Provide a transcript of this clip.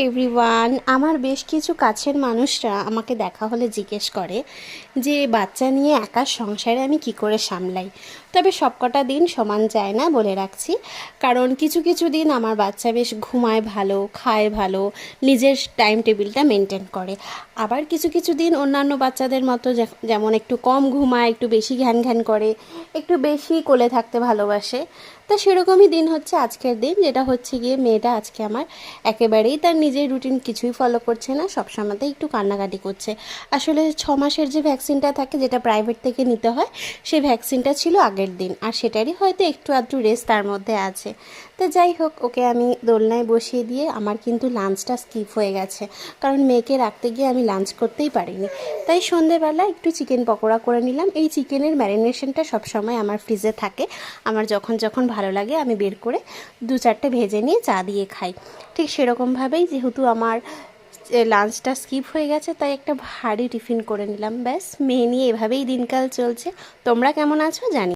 Everyone, আমার বেশ কিছু কাছের মানুষরা আমাকে দেখা হলে জিজ্ঞেস করে যে বাচ্চা নিয়ে একা সংসারে আমি কি করে সামলাই। তবে সবকটা দিন সমান যায় না বলে রাখছি, কারণ কিছু কিছু দিন আমার বাচ্চা বেশ ঘুমায় ভালো, খায় ভালো, নিজের টাইম টেবিলটা মেনটেন করে। আবার কিছু কিছু দিন অন্যান্য বাচ্চাদের মতো যেমন একটু কম ঘুমায়, একটু বেশি ঘ্যান ঘ্যান করে, একটু বেশি কোলে থাকতে ভালোবাসে। তা সেরকমই দিন হচ্ছে আজকের দিন, যেটা হচ্ছে গিয়ে মেয়েটা আজকে আমার একেবারেই তার নিজের রুটিন কিছুই ফলো করছে না, সবসময়তেই একটু কান্নাকাটি করছে। আসলে 6 মাসের যে ভ্যাকসিনটা থাকে, যেটা প্রাইভেট থেকে নিতে হয়, সেই ভ্যাকসিনটা ছিল আগের দিন, আর সেটারই হয়তো একটু আধটু রেস্ট তার মধ্যে আছে। তো যাই হোক, ওকে আমি দোলনায় বসিয়ে দিয়ে আমার কিন্তু লাঞ্চটা স্কিপ হয়ে গেছে, কারণ মেয়েকে রাখতে গিয়ে আমি লাঞ্চ করতেই পারিনি। তাই সন্ধেবেলা একটু চিকেন পকোড়া করে নিলাম। এই চিকেনের ম্যারিনেশনটা সবসময় আমার ফ্রিজে থাকে, আমার যখন যখন ভালো লাগে আমি বের করে 2-4টে ভেজে নিয়ে চা দিয়ে খাই। ঠিক সেরকমভাবেই যেহেতু আমার লাঞ্চটা স্কিপ হয়ে গেছে, তাই একটা ভারী টিফিন করে নিলাম। ব্যাস, মেয়ে নিয়ে এভাবেই দিনকাল চলছে। তোমরা কেমন আছো জানি।